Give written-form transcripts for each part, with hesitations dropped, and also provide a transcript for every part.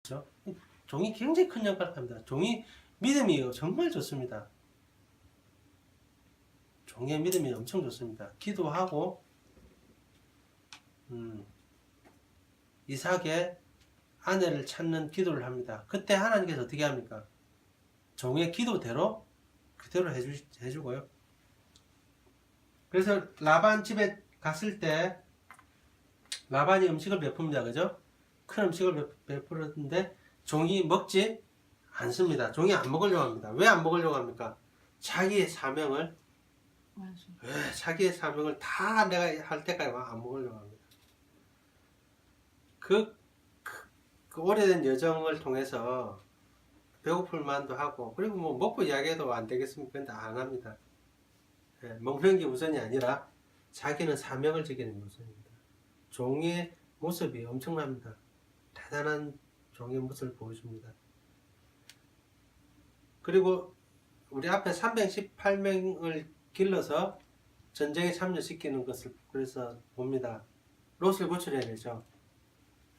그렇죠? 종이 굉장히 큰 역할을 합니다. 종이 믿음이 정말 좋습니다. 종의 믿음이 엄청 좋습니다. 기도하고 이삭의 아내를 찾는 기도를 합니다. 그때 하나님께서 어떻게 합니까? 종의 기도대로 그대로 해주고요. 그래서 라반 집에 갔을 때 라반이 음식을 베풉니다. 그죠? 큰 음식을 베풀었는데 종이 먹지 않습니다. 종이 안 먹으려고 합니다. 왜 안 먹으려고 합니까? 자기의 사명을 다 내가 할 때까지 안 먹으려고 합니다. 그 오래된 여정을 통해서 배고플 만도 하고, 그리고 뭐 먹고 이야기해도 안 되겠습니까? 근데 안 합니다. 먹는 게 우선이 아니라 자기는 사명을 지키는 게 우선입니다. 종의 모습이 엄청납니다. 대단한 종의 모습을 보여줍니다. 그리고 우리 앞에 318명을 길러서 전쟁에 참여시키는 것을 그래서 봅니다. 롯을 구출해야 되죠.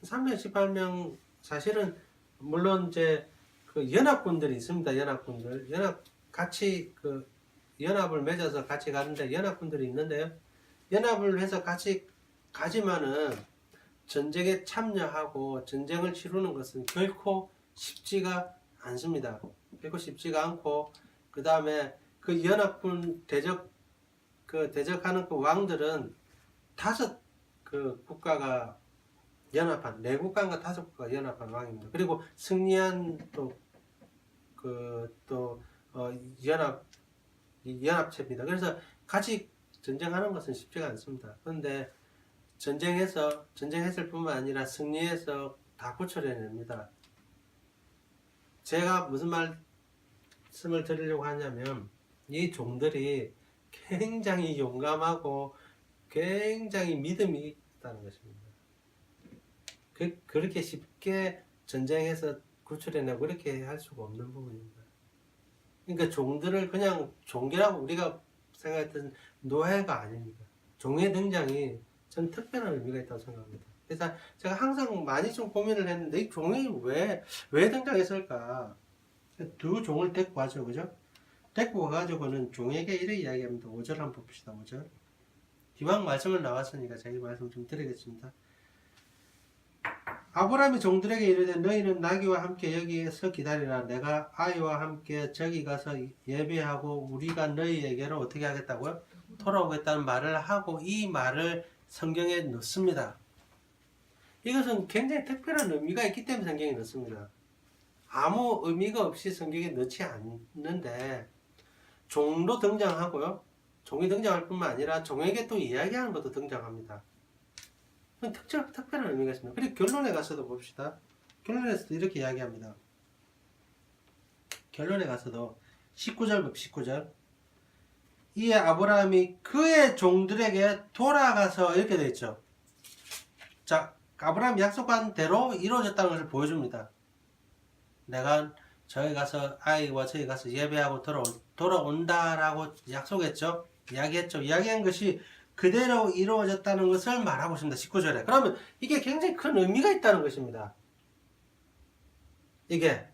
318명 사실은 물론 이제 그 연합군들이 있습니다. 연합군들 같이 연합을 맺어서 같이 가는데 연합군들이 있는데요. 연합을 해서 같이 가지만은 전쟁에 참여하고 전쟁을 치르는 것은 결코 쉽지가 않습니다. 결코 쉽지가 않고, 그 다음에 그 연합군 대적하는 그 왕들은 5 국가가 연합한, 4국가인가 5국가가 연합한 왕입니다. 그리고 승리한 연합체입니다. 그래서 같이 전쟁하는 것은 쉽지가 않습니다. 그런데 전쟁했을 뿐만 아니라 승리해서 다 구출해냅니다. 제가 무슨 말씀을 드리려고 하냐면, 이 종들이 굉장히 용감하고 굉장히 믿음이 있다는 것입니다. 그렇게 쉽게 전쟁에서 구출해내고 그렇게 할 수가 없는 부분입니다. 그러니까 종들을 그냥 종교라고 우리가 생각했던 노예가 아닙니다. 종의 등장이 전 특별한 의미가 있다고 생각합니다. 그래서 제가 항상 많이 좀 고민을 했는데, 이 종이 왜 등장했을까? 2 종을 데리고 가죠, 그죠? 데리고 가가지고는 종에게 이렇게 이야기합니다. 5절 한번 봅시다. 5절. 기왕 말씀을 나왔으니까 제가 말씀 좀 드리겠습니다. 아브라함이 종들에게 이르되 너희는 나귀와 함께 여기에서 기다리라. 내가 아이와 함께 저기 가서 예배하고 우리가 너희에게로 어떻게 하겠다고요? 돌아오겠다는 말을 하고, 이 말을 성경에 넣습니다. 이것은 굉장히 특별한 의미가 있기 때문에 성경에 넣습니다. 아무 의미가 없이 성경에 넣지 않는데 종도 등장하고요. 종이 등장할 뿐만 아니라 종에게 또 이야기하는 것도 등장합니다. 특별한 의미가 있습니다. 그리고 결론에 가서도 봅시다. 결론에서도 이렇게 이야기합니다. 결론에 가서도 19절 19절. 이에 아브라함이 그의 종들에게 돌아가서, 이렇게 되어 있죠. 자, 아브라함이 약속한 대로 이루어졌다는 것을 보여줍니다. 내가 저기 가서 아이와 저기 가서 예배하고 돌아온다라고 약속했죠. 이야기한 것이 그대로 이루어졌다는 것을 말하고 있습니다. 19절에. 그러면 이게 굉장히 큰 의미가 있다는 것입니다. 이게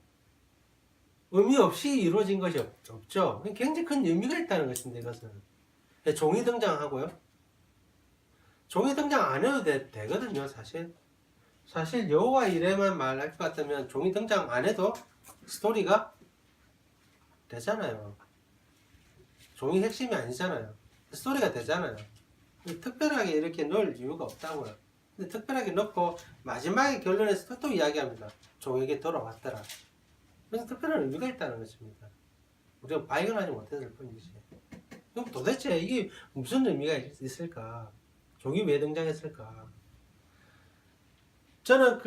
의미 없이 이루어진 것이 없죠. 굉장히 큰 의미가 있다는 것인데, 이것은 종이 등장하고요. 종이 등장 안 해도 되거든요. 사실 여호와 이레만 말할 것 같으면 종이 등장 안 해도 스토리가 되잖아요. 종이 핵심이 아니잖아요. 스토리가 되잖아요. 특별하게 이렇게 넣을 이유가 없다고요. 근데 특별하게 넣고 마지막에 결론에서 또 이야기합니다. 종에게 돌아왔더라. 그래서 특별한 의미가 있다는 것입니다. 우리가 발견하지 못했을 뿐이지. 그럼 도대체 이게 무슨 의미가 있을까? 종이 왜 등장했을까? 저는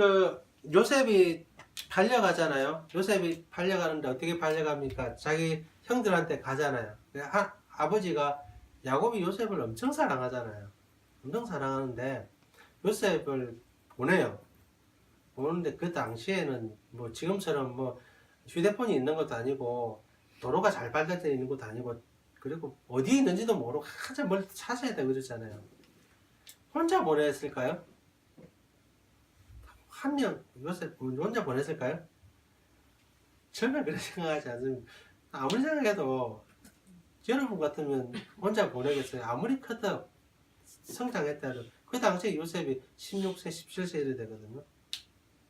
요셉이 팔려가잖아요. 요셉이 팔려가는데 어떻게 팔려갑니까? 자기 형들한테 가잖아요. 아버지가 야곱이 요셉을 엄청 사랑하잖아요. 엄청 사랑하는데 요셉을 보내요. 보는데 그 당시에는 뭐 지금처럼 뭐 휴대폰이 있는 것도 아니고 도로가 잘 발달되어 있는 것도 아니고, 그리고 어디 있는지도 모르고 한참 멀리 찾아야 되고 그러잖아요. 혼자 보냈을까요? 한 명 요셉 혼자 보냈을까요? 저는 그렇게 생각하지 않습니다. 아무리 생각해도 여러분 같으면 혼자 보내겠어요. 아무리 크다 성장했다도 그 당시에 요셉이 16세, 17세 이래 되거든요.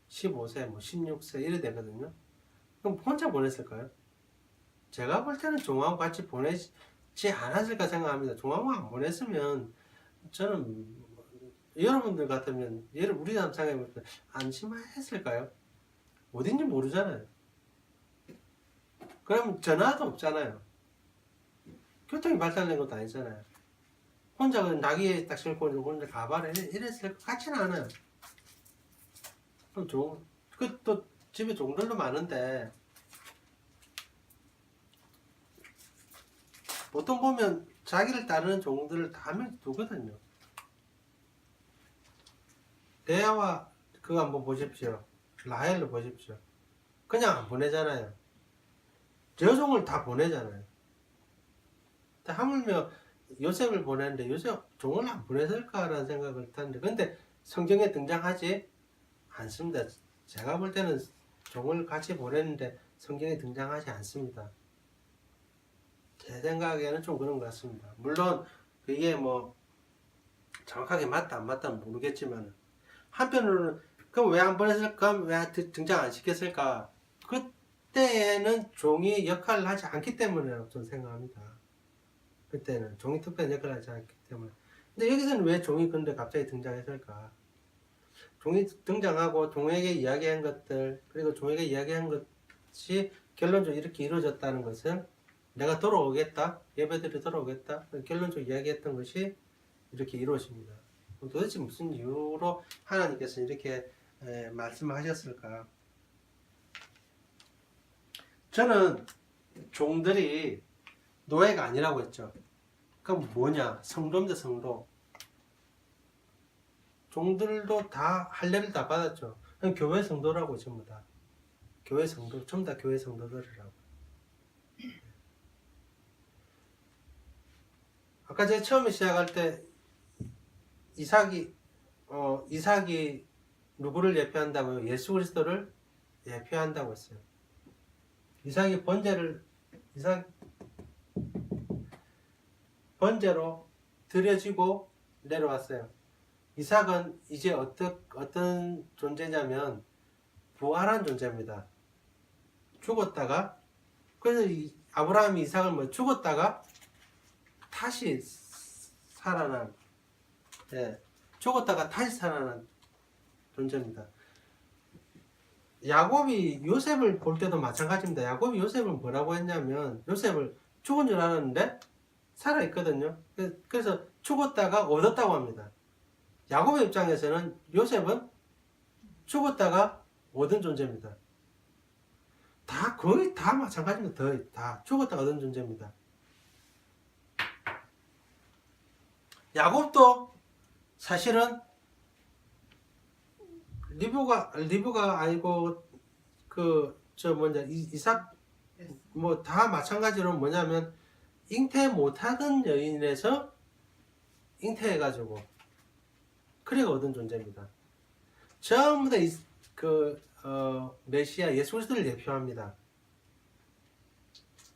15세, 뭐 16세 이래 되거든요. 그럼 혼자 보냈을까요? 제가 볼 때는 종하고 같이 보내지 않았을까 생각합니다. 종하고 안 보냈으면 저는 여러분들 같으면 우리 사람 생각해볼 때 안심했을까요? 어딘지 모르잖아요. 그럼 전화도 없잖아요. 교통이 발달된 것도 아니잖아요. 혼자 나귀에 딱 싣고 혼자 가봐라 이랬을 것 같지는 않아요. 그럼 또 집에 종들도 많은데 보통 보면 자기를 따르는 종들을 다 한 명씩 두거든요. 레아와 그거 한번 보십시오. 라헬을 보십시오. 그냥 안 보내잖아요. 여종을 다 보내잖아요. 하물며 요셉을 보냈는데 요셉 종을 안 보냈을까라는 생각을 하는데 근데 성경에 등장하지 않습니다. 제가 볼 때는 종을 같이 보냈는데 성경에 등장하지 않습니다. 제 생각에는 좀 그런 것 같습니다. 물론 그게 뭐 정확하게 맞다 안 맞다는 모르겠지만 한편으로는 그럼 왜 안 보냈을까? 왜 등장 안 시켰을까? 그때에는 종이 역할을 하지 않기 때문이라고 저는 생각합니다. 그때는 종이 특별한 역할을 하지 않기 때문에. 근데 여기서는 왜 종이 근데 갑자기 등장했을까? 종이 등장하고 종에게 이야기한 것들 그리고 종에게 이야기한 것이 결론적으로 이렇게 이루어졌다는 것은 내가 돌아오겠다, 예배드리 돌아오겠다 결론적으로 이야기했던 것이 이렇게 이루어집니다. 도대체 무슨 이유로 하나님께서 이렇게 말씀하셨을까? 저는 종들이 노예가 아니라고 했죠. 그럼 뭐냐? 성도입니다, 성도. 종들도 다 할례를 다 받았죠. 그럼 교회 성도라고 전부 다. 교회 성도, 전부 다 교회 성도들이라고. 아까 제가 처음에 시작할 때 이삭이 누구를 예표한다고요? 예수 그리스도를 예표한다고 했어요. 이삭이 번제로 드려지고 내려왔어요. 이삭은 이제 어떤 존재냐면 부활한 존재입니다. 죽었다가 그래서 아브라함이 이삭을 죽었다가 다시 살아난 죽었다가 다시 살아난 존재입니다. 야곱이 요셉을 볼 때도 마찬가지입니다. 야곱이 요셉을 뭐라고 했냐면 요셉을 죽은 줄 알았는데 살아있거든요. 그래서 죽었다가 얻었다고 합니다. 야곱의 입장에서는 요셉은 죽었다가 얻은 존재입니다. 거의 다 마찬가지입니다. 다 죽었다가 얻은 존재입니다. 야곱도 사실은 리브가 아니고 이삭 뭐 다 마찬가지로 뭐냐면 잉태 못하던 여인에서 잉태해가지고 그래 얻은 존재입니다. 전부 다 메시아 예수 그리스도를 예표합니다.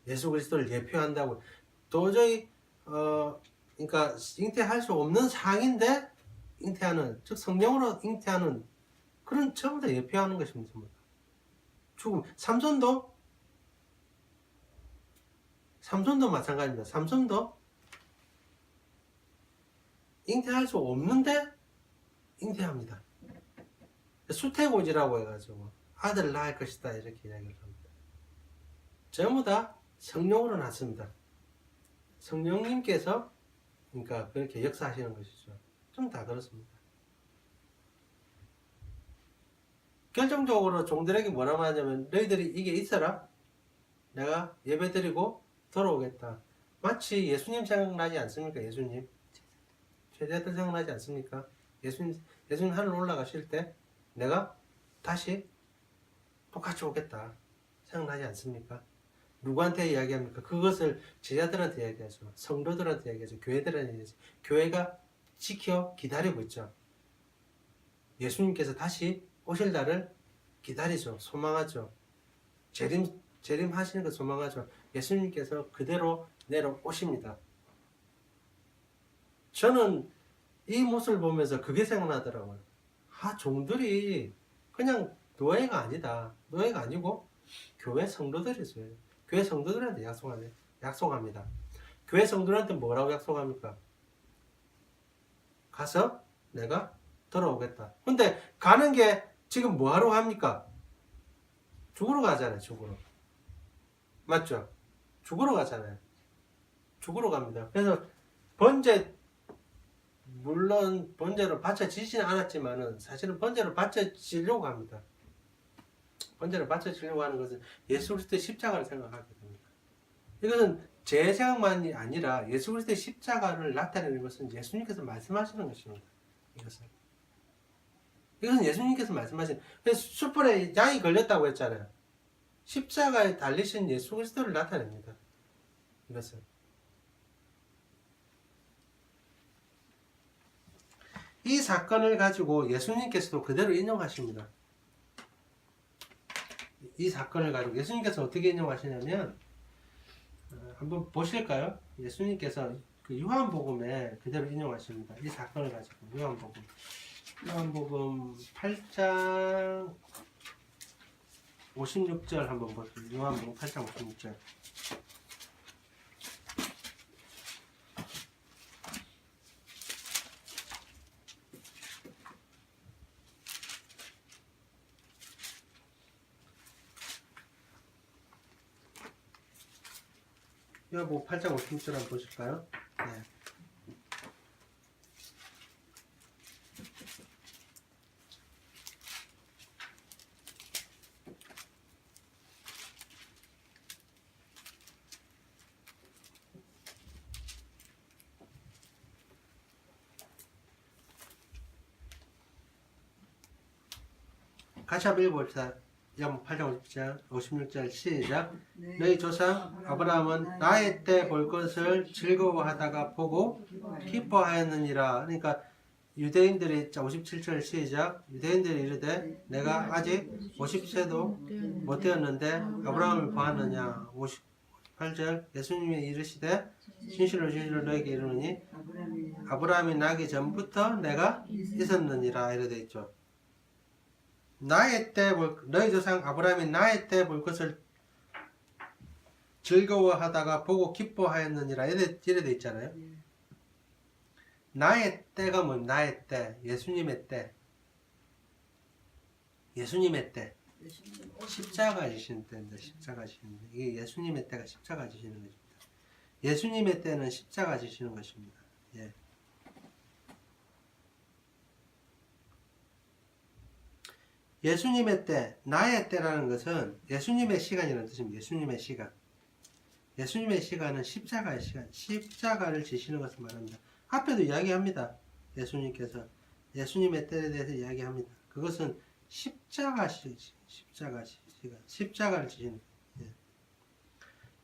예수 그리스도를 예표한다고 도저히 그러니까 잉태할 수 없는 상인데 잉태하는 즉 성령으로 잉태하는 그런 전부 다 예표하는 것입니다. 죽음. 삼손도 마찬가지입니다. 삼손도 잉태할 수 없는데 잉태합니다. 수태고지라고 해가지고 아들 낳을 것이다 이렇게 이야기를 합니다. 전부 다 성령으로 낳습니다. 성령님께서 그러니까 그렇게 역사하시는 것이죠. 좀 다 그렇습니다. 결정적으로 종들에게 뭐라고 하냐면 너희들이 이게 있어라. 내가 예배드리고 돌아오겠다. 마치 예수님 생각나지 않습니까? 예수님 제자들 생각나지 않습니까? 예수님 하늘 올라가실 때 내가 다시 똑같이 오겠다 생각나지 않습니까? 누구한테 이야기합니까? 그것을 제자들한테 이야기하죠. 성도들한테 이야기하죠. 교회들한테 이야기하죠. 교회가 지켜 기다리고 있죠. 예수님께서 다시 오실 날을 기다리죠. 소망하죠. 재림하시는 걸 소망하죠. 예수님께서 그대로 내려오십니다. 저는 이 모습을 보면서 그게 생각나더라고요. 종들이 그냥 노예가 아니다. 노예가 아니고 교회 성도들이죠. 교회 성도들한테 약속합니다. 교회 성도들한테 뭐라고 약속합니까? 가서 내가 돌아오겠다. 근데 가는 게 지금 뭐하러 합니까? 죽으러 가잖아요. 죽으러. 맞죠? 죽으러 가잖아요. 죽으러 갑니다. 그래서 물론 번제로 바쳐지지는 않았지만은 사실은 번제로 바쳐지려고 합니다. 번제로 바쳐지려고 하는 것은 예수 그리스도의 십자가를 생각하게 됩니다. 이것은 제 생각만이 아니라 예수 그리스도의 십자가를 나타내는 것은 예수님께서 말씀하시는 것입니다. 이것은 예수님께서 말씀하신. 그래서 숯불에 양이 걸렸다고 했잖아요. 십자가에 달리신 예수 그리스도를 나타냅니다. 이것은. 이 사건을 가지고 예수님께서도 그대로 인용하십니다. 이 사건을 가지고 예수님께서 어떻게 인용하시냐면 한번 보실까요? 예수님께서 그 요한복음에 그대로 인용하십니다. 이 사건을 가지고 요한복음 8장 56절 한번 보세요. 요한복음 8장 56절. 요한복음 8장 56절 한번 보실까요? 네. 같이 한번 읽어봅시다. 요한복음 8장 56절 시작. 너희 조상 아브라함은 나의 때 볼 것을 즐거워하다가 보고 기뻐하였느니라. 그러니까 유대인들이 57절 시작. 유대인들이 이르되 내가 아직 50세도 못 되었는데 아브라함을 보았느냐. 58절 예수님이 이르시되 진실로 진실로 너에게 이르노니 아브라함이 나기 전부터 내가 있었느니라. 이래 돼 있죠. 너희 조상 아브라함이 나의 때 볼 것을 즐거워하다가 보고 기뻐하였느니라. 이래 돼 있잖아요. 나의 때가 뭐 나의 때? 예수님의 때. 예수님의 때. 십자가 지시는 때입니다. 십자가 지시는 때. 이게 예수님의 때가 십자가 지시는 것입니다. 예수님의 때는 십자가 지시는 것입니다. 예. 예수님의 때, 나의 때라는 것은 예수님의 시간이라는 뜻입니다. 예수님의 시간. 예수님의 시간은 십자가의 시간, 십자가를 지시는 것을 말합니다. 앞에도 이야기합니다. 예수님께서 예수님의 때에 대해서 이야기합니다. 그것은 십자가를 지시는. 예.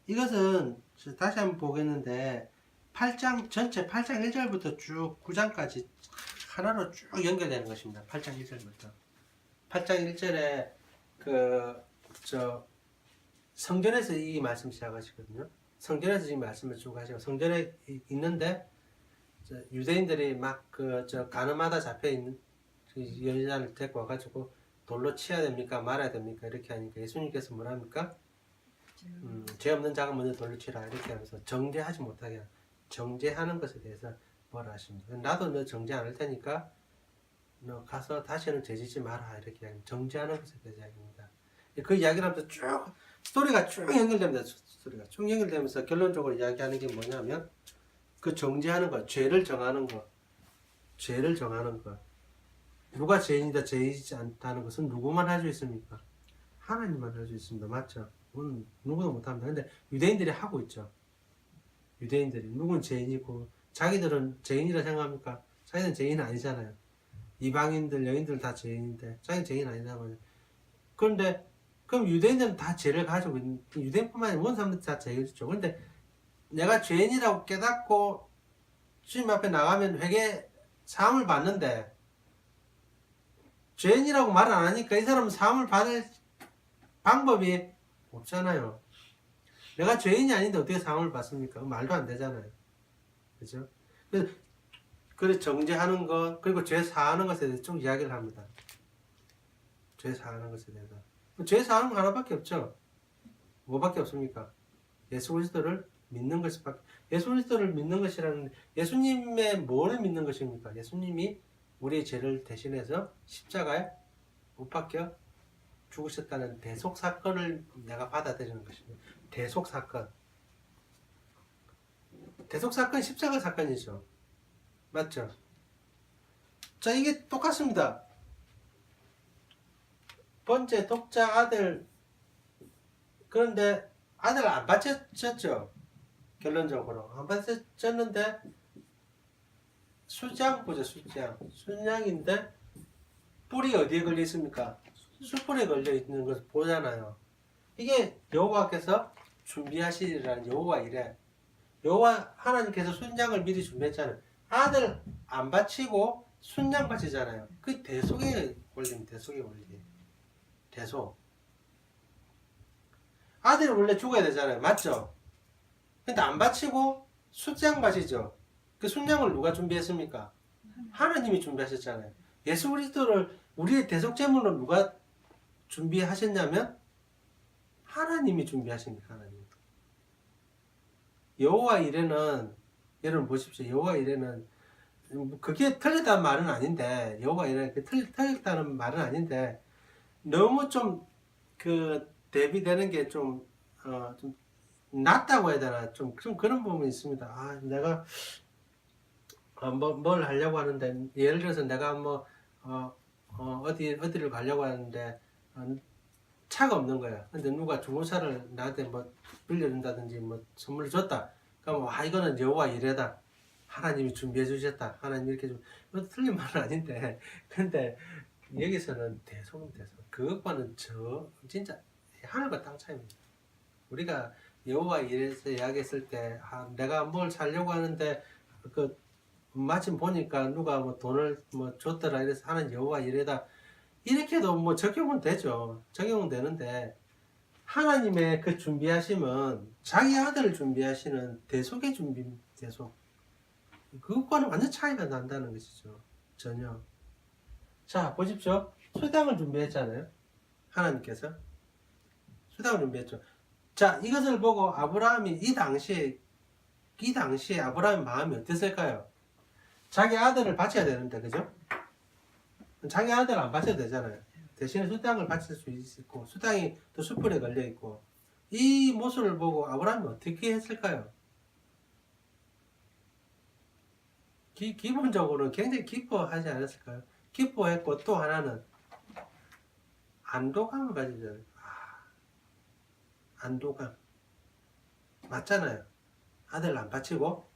이것은 다시 한번 보겠는데 8장 전체 8장 1절부터 쭉 9장까지 하나로 쭉 연결되는 것입니다. 8장 1절부터. 8장 1절에 성전에서 이 말씀 시작하시거든요. 성전에서 이 말씀을 쭉 하시고 성전에 있는데 유대인들이 막 가늠하다 잡혀 있는 여자를 데리고 와가지고 돌로 치야 됩니까 말아야 됩니까 이렇게 하니까 예수님께서 뭐라 합니까? 죄 없는 자가 먼저 돌로 치라 이렇게 하면서 정죄하지 못하게 정죄하는 것에 대해서 뭐라 하십니다. 나도 너 정죄 안 할 테니까 너 가서 다시는 죄짓지 마라 이렇게 정죄하는 것에 대해서 이야기입니다. 그 이야기를 하면서 쭉 스토리가 쭉 연결됩니다. 스토리가 쭉 연결되면서 결론적으로 이야기하는 게 뭐냐면 그 정죄하는 것, 죄를 정하는 것, 죄를 정하는 것. 누가 죄인이다 죄이지 않다는 것은 누구만 할 수 있습니까? 하나님만 할 수 있습니다. 맞죠? 그건 누구도 못합니다. 근데 유대인들이 하고 있죠. 유대인들이 누군 죄인이고 자기들은 죄인이라 생각합니까? 자기는 죄인 아니잖아요. 이방인들, 여인들 다 죄인인데 자기는 죄인 아니라고요. 그런데 그럼 유대인들은 다 죄를 가지고 있는, 유대인뿐만 아니라 모든 사람들 다 죄를 죠. 그런데 내가 죄인이라고 깨닫고 주님 앞에 나가면 회개 사함을 받는데 죄인이라고 말 안 하니까 이 사람은 사함을 받을 방법이 없잖아요. 내가 죄인이 아닌데 어떻게 사함을 받습니까? 말도 안 되잖아요. 그죠? 그래서 정죄하는 것, 그리고 죄 사하는 것에 대해서 좀 이야기를 합니다. 죄 사하는 것에 대해서. 죄 사하는 거 하나밖에 없죠. 뭐밖에 없습니까? 예수 그리스도를 믿는 것밖에. 예수 그리스도를 믿는 것이라는, 예수님의 뭘 믿는 것입니까? 예수님이 우리의 죄를 대신해서 십자가에 못 박혀 죽으셨다는 대속 사건을 내가 받아들이는 것입니다. 대속 사건. 대속 사건 십자가 사건이죠. 맞죠? 자, 이게 똑같습니다. 번째 독자 아들, 그런데 아들 안 바쳤죠? 결론적으로 안 바쳤는데 수장 보죠. 순양인데 뿔이 어디에 걸려 있습니까? 숯불에 걸려 있는 것을 보잖아요. 이게 여호와께서 준비하시리라는 여호와 이래. 여호와 하나님께서 순양을 미리 준비했잖아요. 아들 안 바치고 순양 바치잖아요. 그 대속의 원리입니다. 대속의 원리. 대속. 아들이 원래 죽어야 되잖아요. 맞죠? 근데 안 바치고 순양 바치죠. 그 순양을 누가 준비했습니까? 하나님이 준비하셨잖아요. 예수 그리스도를 우리의 대속 제물로 누가 준비하셨냐면 하나님이 준비하십니다. 하나님. 여호와 이레는, 여러분 보십시오. 여호와 이레는 그게 틀렸다는 말은 아닌데, 여호와 이레는 틀렸다는 말은 아닌데, 너무 좀 그 대비되는 게 좀 낫다고 해야 되나, 좀 그런 부분이 있습니다. 아, 내가 뭘 하려고 하는데, 예를 들어서 내가 어디를 가려고 하는데 차가 없는 거야. 근데 누가 중고차를 나한테 뭐 빌려준다든지 뭐 선물을 줬다. 그럼 이거는 여호와 이레다. 하나님이 준비해 주셨다. 하나님 이렇게 좀, 이것도 틀린 말은 아닌데, 근데 여기서는 대속. 그것과는 진짜 하늘과 땅 차이입니다. 우리가 여호와 이레에서 이야기했을 때, 내가 뭘 살려고 하는데 마침 보니까 누가 뭐 돈을 뭐 줬더라 이래서 하는 여호와 이레다. 이렇게도 뭐 적용은 되죠. 적용은 되는데, 하나님의 그 준비하심은 자기 아들을 준비하시는 대속의 준비, 대속. 그것과는 완전 차이가 난다는 것이죠. 전혀. 자, 보십시오. 수당을 준비했잖아요. 하나님께서. 수당을 준비했죠. 자, 이것을 보고 아브라함이 이 당시에 아브라함의 마음이 어땠을까요? 자기 아들을 바쳐야 되는데, 그죠? 자기 아들 안 바쳐도 되잖아요. 대신에 수당을 바칠 수 있고, 수당이 또 숯불에 걸려 있고, 이 모습을 보고 아브라함이 어떻게 했을까요? 기본적으로 굉장히 기뻐하지 않았을까요? 기뻐했고, 또 하나는 안도감을 가지잖아요. 안도감. 맞잖아요. 아들 안 바치고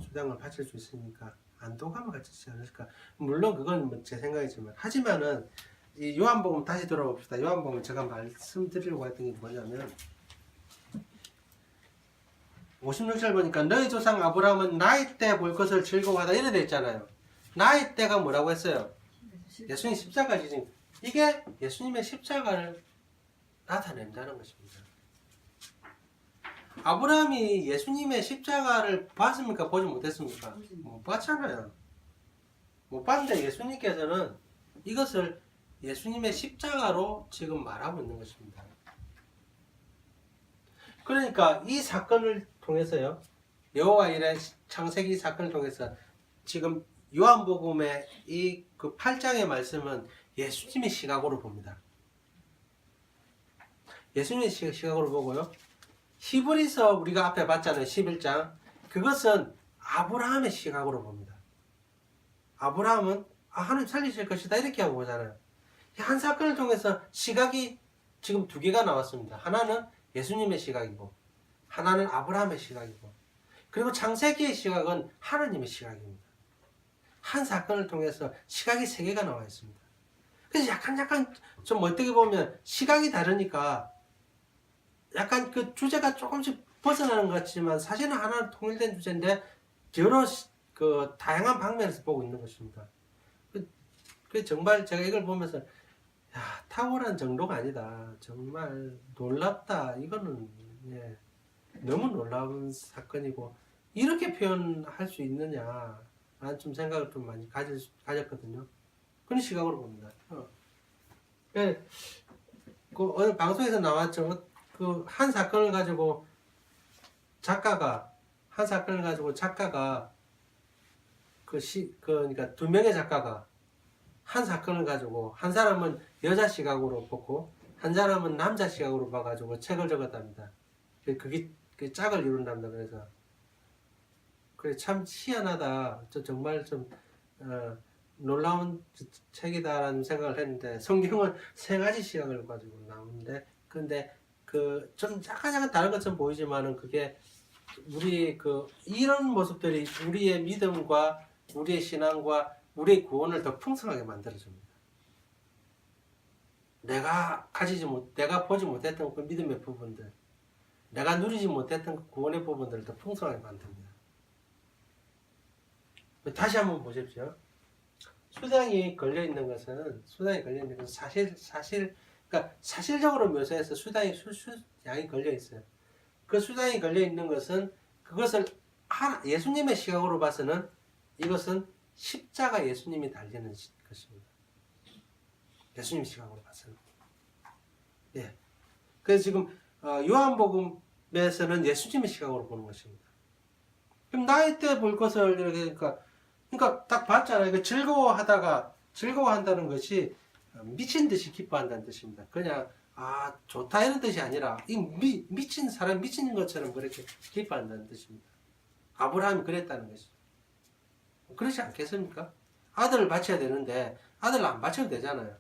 수당을 바칠 수 있으니까 안도감을 가지지 않을까. 물론 그건 뭐 제 생각이지만, 하지만은 이 요한복음 다시 돌아봅시다. 요한복음 제가 말씀드리려고 했던 게 뭐냐면, 56절 보니까 너희 조상 아브라함은 나이 때 볼 것을 즐거워하다 이래 돼 있잖아요. 나이 때가 뭐라고 했어요? 예수님 십자가 지신. 이게 예수님의 십자가를 나타낸다는 것입니다. 아브라함이 예수님의 십자가를 봤습니까? 보지 못했습니까? 못 봤잖아요. 못 봤는데 예수님께서는 이것을 예수님의 십자가로 지금 말하고 있는 것입니다. 그러니까 이 사건을 통해서요, 여호와 이레 창세기 사건을 통해서 지금 요한복음의 이 그 8장의 말씀은 예수님의 시각으로 봅니다. 예수님의 시각으로 보고요, 히브리서 우리가 앞에 봤잖아요. 11장. 그것은 아브라함의 시각으로 봅니다. 아브라함은 하나님 살리실 것이다 이렇게 하고 보잖아요. 한 사건을 통해서 시각이 지금 두 개가 나왔습니다. 하나는 예수님의 시각이고, 하나는 아브라함의 시각이고, 그리고 창세기의 시각은 하나님의 시각입니다. 한 사건을 통해서 시각이 세 개가 나와 있습니다. 그래서 약간 좀 어떻게 보면 시각이 다르니까 약간 그 주제가 조금씩 벗어나는 것 같지만 사실은 하나로 통일된 주제인데 여러 그 다양한 방면에서 보고 있는 것입니다. 그 정말 제가 이걸 보면서 야, 탁월한 정도가 아니다. 정말 놀랍다. 이거는 예, 너무 놀라운 사건이고 이렇게 표현할 수 있느냐 라는 좀 생각을 좀 많이 가졌거든요. 그런 시각으로 봅니다. 그 어느 방송에서 나왔죠. 그 한 사건을 가지고 작가가 그러니까 두 명의 작가가 한 사건을 가지고 한 사람은 여자 시각으로 보고 한 사람은 남자 시각으로 봐가지고 책을 적었답니다. 그게 그 짝을 이룬답니다. 그래서 그래 참 희한하다. 정말 좀 놀라운 책이다라는 생각을 했는데 성경은 세 가지 시각을 가지고 나오는데 근데 그 좀 약간 다른 것처럼 보이지만은 그게 우리 이런 모습들이 우리의 믿음과 우리의 신앙과 우리의 구원을 더 풍성하게 만들어줍니다. 내가 보지 못했던 그 믿음의 부분들, 내가 누리지 못했던 그 구원의 부분들을 더 풍성하게 만듭니다. 다시 한번 보십시오. 수당이 걸려 있는 것은 그러니까 사실적으로 묘사해서 수당이 걸려 있어요. 그 수당이 걸려 있는 것은 그것을 예수님의 시각으로 봐서는 이것은 십자가 예수님이 달리는 것입니다. 예수님 시각으로 봐서는. 예. 그래서 지금 요한복음에서는 예수님의 시각으로 보는 것입니다. 그럼 나이 때 볼 것을 이렇게 그러니까 딱 봤잖아요. 즐거워한다는 것이 미친 듯이 기뻐한다는 뜻입니다. 그냥 좋다 이런 뜻이 아니라 미친 사람 미친 것처럼 그렇게 기뻐한다는 뜻입니다. 아브라함이 그랬다는 것이죠. 그렇지 않겠습니까? 아들을 바쳐야 되는데 아들을 안 바쳐도 되잖아요.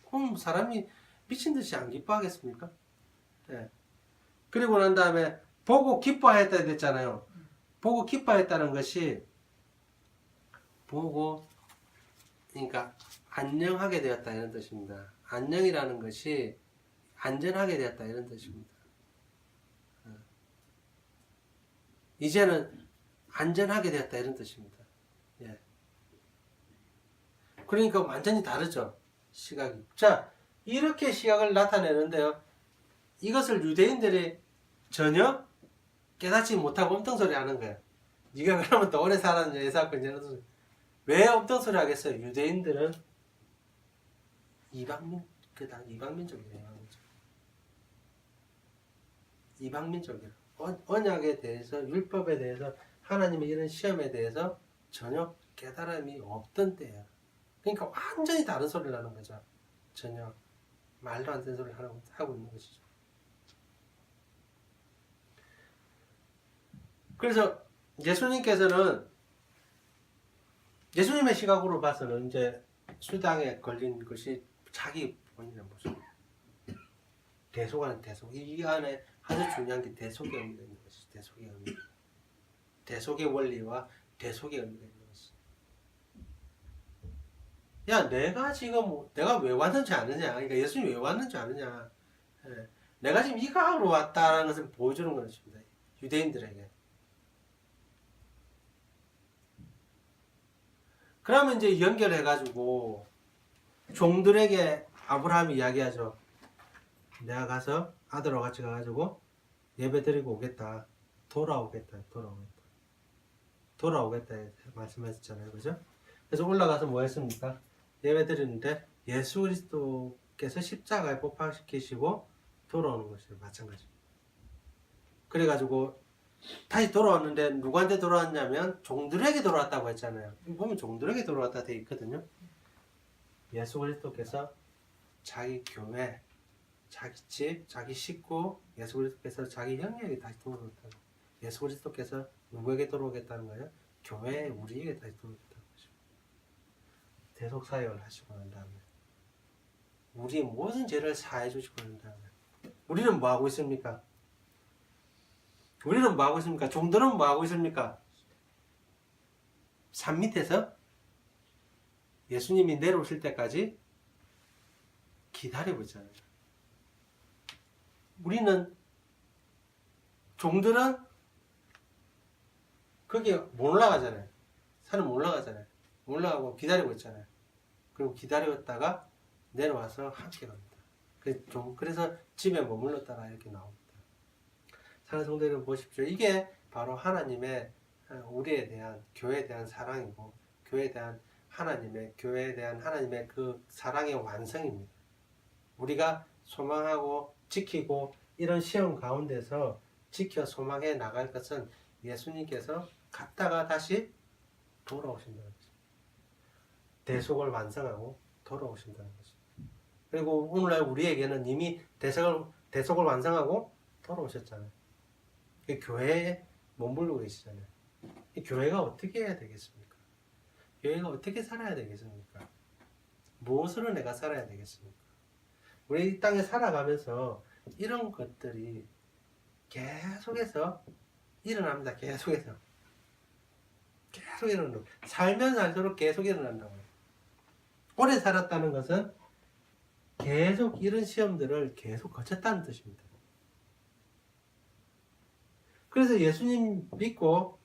그럼 사람이 미친 듯이 안 기뻐하겠습니까? 네. 그리고 난 다음에 보고 기뻐했다 됐잖아요. 보고 기뻐했다는 것이 그러니까 안녕하게 되었다 이런 뜻입니다. 안녕이라는 것이 안전하게 되었다 이런 뜻입니다. 이제는 안전하게 되었다 이런 뜻입니다. 예. 그러니까 완전히 다르죠. 시각이. 자, 이렇게 시각을 나타내는데요. 이것을 유대인들이 전혀 깨닫지 못하고 엉뚱소리 하는 거예요. 네가 그러면 더 오래 살았느냐 이사건 왜 엉뚱소리 하겠어요? 유대인들은 이방민족이에요. 이방민족이에요. 언약에 대해서 율법에 대해서 하나님의 이런 시험에 대해서 전혀 깨달음이 없던 때예요. 그러니까 완전히 다른 소리를 하는 거죠. 전혀 말도 안 되는 소리를 하고 있는 것이죠. 그래서 예수님의 시각으로 봐서는 이제 수당에 걸린 것이 자기 본인의 모습. 이 안에 아주 중요한 게 대속의 의미가 있는 것이죠. 대속의 의미. 대속의 원리와 대속의 의미가 있는 것이죠. 야, 내가 왜 왔는지 아느냐? 그러니까 예수님이 왜 왔는지 아느냐? 예. 내가 지금 이 가으로 왔다는 것을 보여주는 것입니다. 유대인들에게. 그러면 이제 연결해가지고 종들에게 아브라함이 이야기하죠. 내가 가서 아들하고 같이 가가지고 예배 드리고 오겠다. 돌아오겠다 말씀하셨잖아요. 그죠? 그래서 올라가서 뭐 했습니까? 예배 드리는데 예수 그리스도께서 십자가에 못 박히시고 돌아오는 것이에요. 마찬가지입니다. 그래가지고 다시 돌아왔는데 누구한테 돌아왔냐면 종들에게 돌아왔다고 했잖아요. 보면 종들에게 돌아왔다 되어 있거든요. 예수 그리스도께서 자기 교회, 자기 집, 자기 식구, 예수 그리스도께서 자기 형제에게 다시 돌아오겠다. 예수 그리스도께서 누구에게 돌아오겠다는 거예요? 교회에 우리에게 다시 돌아오겠다는 것입니다. 대속 사역을 하시고 난 다음에 우리의 모든 죄를 사해 주시고 난 다음에 우리는 뭐 하고 있습니까? 종들은 뭐 하고 있습니까? 산 밑에서 예수님이 내려오실 때까지 기다리고 있잖아요. 종들은 거기에 못 올라가잖아요. 산을 못 올라가잖아요. 못 올라가고 기다리고 있잖아요. 그리고 기다렸다가 내려와서 함께 갑니다. 그래서 집에 머물렀다가 이렇게 나옵니다. 사랑하는 성도 여러분 보십시오. 이게 바로 하나님의 우리에 대한 교회에 대한 사랑이고 교회에 대한 교회에 대한 하나님의 그 사랑의 완성입니다. 우리가 소망하고 지키고 이런 시험 가운데서 지켜 소망해 나갈 것은 예수님께서 갔다가 다시 돌아오신다는 것입니다. 대속을 완성하고 돌아오신다는 것입니다. 그리고 오늘날 우리에게는 이미 대속을 완성하고 돌아오셨잖아요. 교회에 머물고 계시잖아요. 이 교회가 어떻게 해야 되겠습니까? 교회가 어떻게 살아야 되겠습니까? 무엇으로 내가 살아야 되겠습니까? 우리 이 땅에 살아가면서 이런 것들이 계속해서 일어납니다. 계속해서 일어난다고. 살면 살도록 계속 일어난다고요. 오래 살았다는 것은 계속 이런 시험들을 계속 거쳤다는 뜻입니다. 그래서 예수님 믿고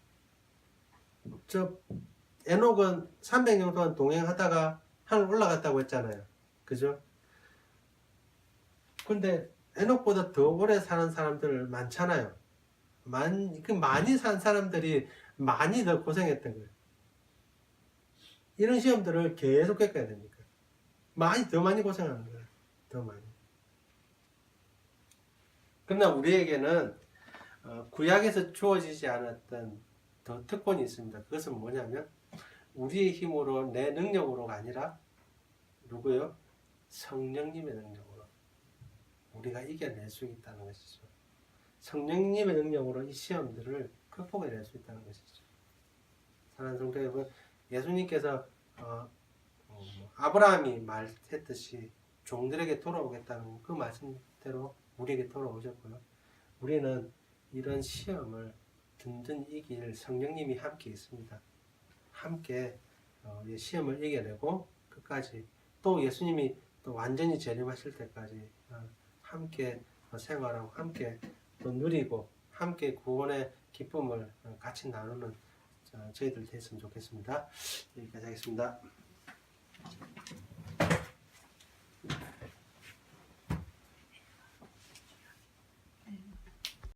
에녹은 300년 동안 동행하다가 하늘 올라갔다고 했잖아요. 그죠? 근데 에녹보다 더 오래 사는 사람들 많잖아요. 많이 산 사람들이 많이 더 고생했던 거예요. 이런 시험들을 계속 겪어야 되니까. 더 많이 고생하는 거예요. 더 많이. 그러나 우리에게는 구약에서 주어지지 않았던 더 특권이 있습니다. 그것은 뭐냐면 우리의 힘으로 내 능력으로가 아니라 누구요? 성령님의 능력으로 우리가 이겨낼 수 있다는 것이죠. 성령님의 능력으로 이 시험들을 극복해낼 수 있다는 것이죠. 사랑하는 성도 여러분, 예수님께서 아브라함이 말했듯이 종들에게 돌아오겠다는 그 말씀대로 우리에게 돌아오셨고요. 우리는 이런 시험을 든든히 이길 성령님이 함께 있습니다. 함께 시험을 이겨내고 끝까지 또 예수님이 또 완전히 재림하실 때까지 함께 생활하고 함께 또 누리고 함께 구원의 기쁨을 같이 나누는 저희들 됐으면 좋겠습니다. 여기까지 하겠습니다.